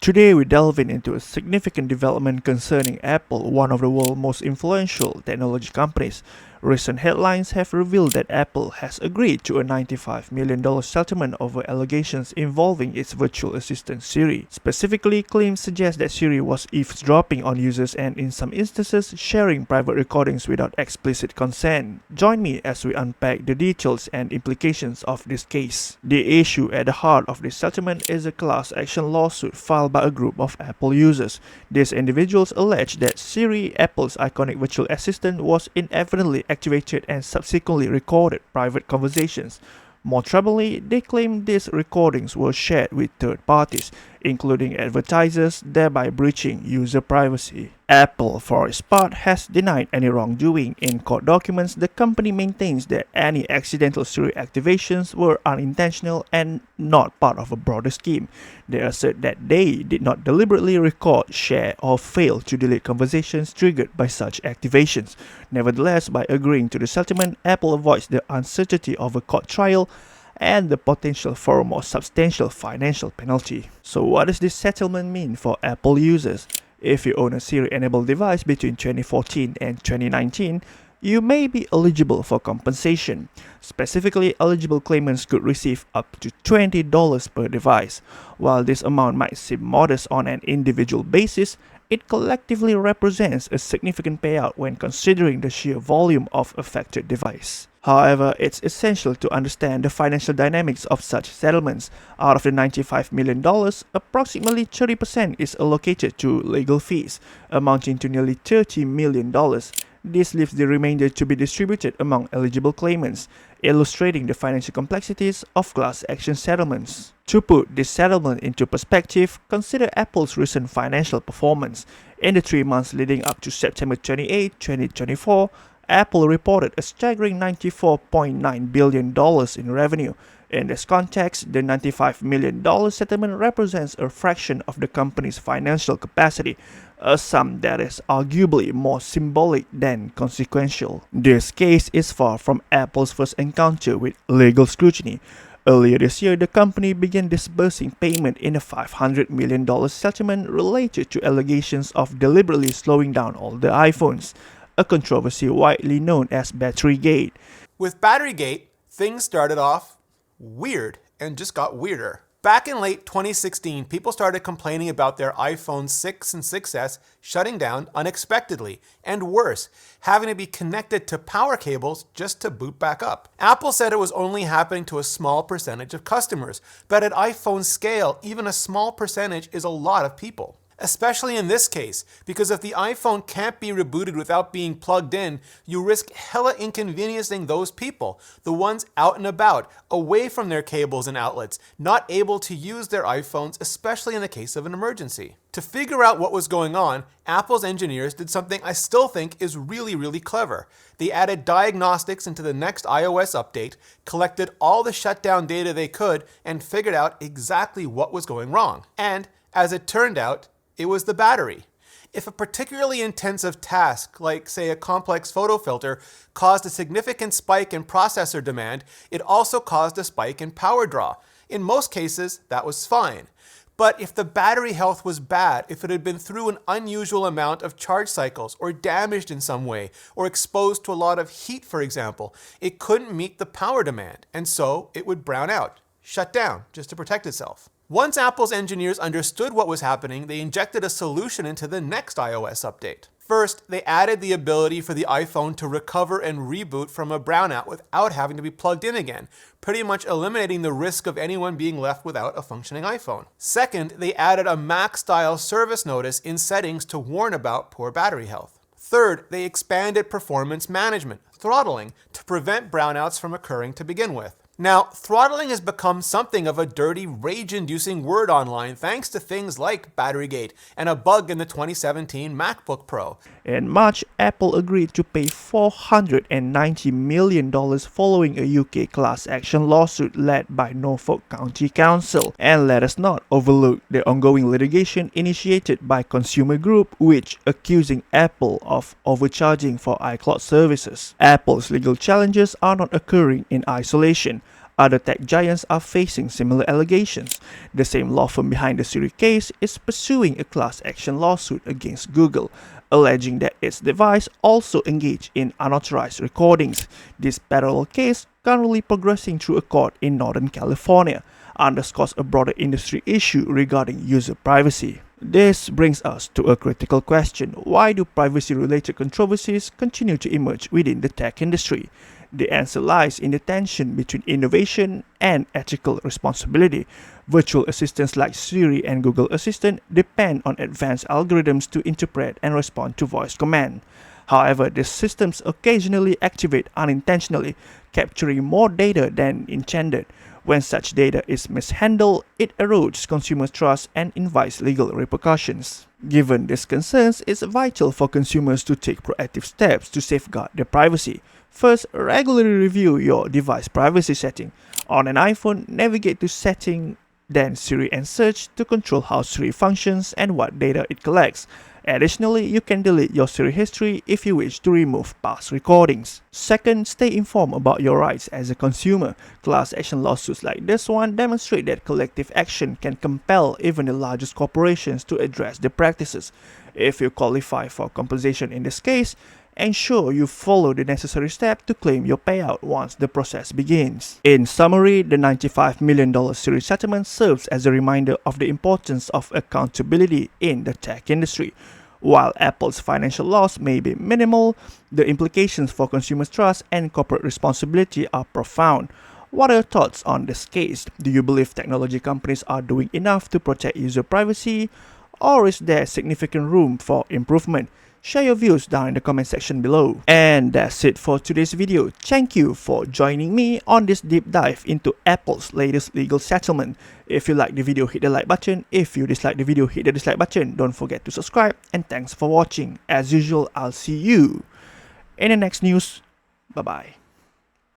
Today we're delving into a significant development concerning Apple, one of the world's most influential technology companies. Recent headlines have revealed that Apple has agreed to a $95 million settlement over allegations involving its virtual assistant Siri. Specifically, claims suggest that Siri was eavesdropping on users and in some instances sharing private recordings without explicit consent. Join me as we unpack the details and implications of this case. The issue at the heart of this settlement is a class action lawsuit filed by a group of Apple users. These individuals allege that Siri, Apple's iconic virtual assistant, was inadvertently activated and subsequently recorded private conversations. More troubling, they claim these recordings were shared with third parties, including advertisers, thereby breaching user privacy. Apple, for its part, has denied any wrongdoing. In court documents, the company maintains that any accidental Siri activations were unintentional and not part of a broader scheme. They assert that they did not deliberately record, share, or fail to delete conversations triggered by such activations. Nevertheless, by agreeing to the settlement, Apple avoids the uncertainty of a court trial and the potential for a more substantial financial penalty. So what does this settlement mean for Apple users? If you own a Siri-enabled device between 2014 and 2019, you may be eligible for compensation. Specifically, eligible claimants could receive up to $20 per device. While this amount might seem modest on an individual basis, it collectively represents a significant payout when considering the sheer volume of affected devices. However, it's essential to understand the financial dynamics of such settlements. Out of the $95 million, approximately 30% is allocated to legal fees, amounting to nearly $30 million. This leaves the remainder to be distributed among eligible claimants, illustrating the financial complexities of class action settlements. To put this settlement into perspective, consider Apple's recent financial performance. In the 3 months leading up to September 28, 2024, Apple reported a staggering $94.9 billion in revenue. In this context, the $95 million settlement represents a fraction of the company's financial capacity, a sum that is arguably more symbolic than consequential. This case is far from Apple's first encounter with legal scrutiny. Earlier this year, the company began disbursing payment in a $500 million settlement related to allegations of deliberately slowing down older iPhones, a controversy widely known as Batterygate. With Batterygate, things started off weird and just got weirder. Back in late 2016, people started complaining about their iPhone 6 and 6S shutting down unexpectedly, and worse, having to be connected to power cables just to boot back up. Apple said it was only happening to a small percentage of customers, but at iPhone scale, even a small percentage is a lot of people. Especially in this case, because if the iPhone can't be rebooted without being plugged in, you risk hella inconveniencing those people, the ones out and about, away from their cables and outlets, not able to use their iPhones, especially in the case of an emergency. To figure out what was going on, Apple's engineers did something I still think is really clever. They added diagnostics into the next iOS update, collected all the shutdown data they could, and figured out exactly what was going wrong. And, as it turned out, it was the battery. If a particularly intensive task, like say a complex photo filter, caused a significant spike in processor demand, it also caused a spike in power draw. In most cases, that was fine. But if the battery health was bad, if it had been through an unusual amount of charge cycles, or damaged in some way, or exposed to a lot of heat, for example, it couldn't meet the power demand, and so it would brown out, shut down, just to protect itself. Once Apple's engineers understood what was happening, they injected a solution into the next iOS update. First, they added the ability for the iPhone to recover and reboot from a brownout without having to be plugged in again, pretty much eliminating the risk of anyone being left without a functioning iPhone. Second, they added a Mac-style service notice in settings to warn about poor battery health. Third, they expanded performance management, throttling, to prevent brownouts from occurring to begin with. Now, throttling has become something of a dirty, rage-inducing word online thanks to things like Batterygate and a bug in the 2017 MacBook Pro. In March, Apple agreed to pay $490 million following a UK class action lawsuit led by Norfolk County Council. And let us not overlook the ongoing litigation initiated by Consumer Group, which accusing Apple of overcharging for iCloud services. Apple's legal challenges are not occurring in isolation. Other tech giants are facing similar allegations. The same law firm behind the Siri case is pursuing a class action lawsuit against Google, alleging that its device also engaged in unauthorized recordings. This parallel case, currently progressing through a court in Northern California, underscores a broader industry issue regarding user privacy. This brings us to a critical question. Why do privacy-related controversies continue to emerge within the tech industry? The answer lies in the tension between innovation and ethical responsibility. Virtual assistants like Siri and Google Assistant depend on advanced algorithms to interpret and respond to voice command. However, these systems occasionally activate unintentionally, capturing more data than intended. When such data is mishandled, it erodes consumer trust and invites legal repercussions. Given these concerns, it's vital for consumers to take proactive steps to safeguard their privacy. First, regularly review your device privacy setting. On an iPhone, navigate to Setting, then Siri and Search to control how Siri functions and what data it collects. Additionally, you can delete your Siri history if you wish to remove past recordings. Second, stay informed about your rights as a consumer. Class action lawsuits like this one demonstrate that collective action can compel even the largest corporations to address the practices. If you qualify for compensation in this case, ensure you follow the necessary steps to claim your payout once the process begins. In summary, the $95 million Siri settlement serves as a reminder of the importance of accountability in the tech industry. While Apple's financial loss may be minimal, the implications for consumer trust and corporate responsibility are profound. What are your thoughts on this case? Do you believe technology companies are doing enough to protect user privacy, or is there significant room for improvement? Share your views down in the comment section below. And that's it for today's video. Thank you for joining me on this deep dive into Apple's latest legal settlement. If you like the video, hit the like button. If you dislike the video, hit the dislike button. Don't forget to subscribe, and thanks for watching. As usual, I'll see you in the next news. Bye bye.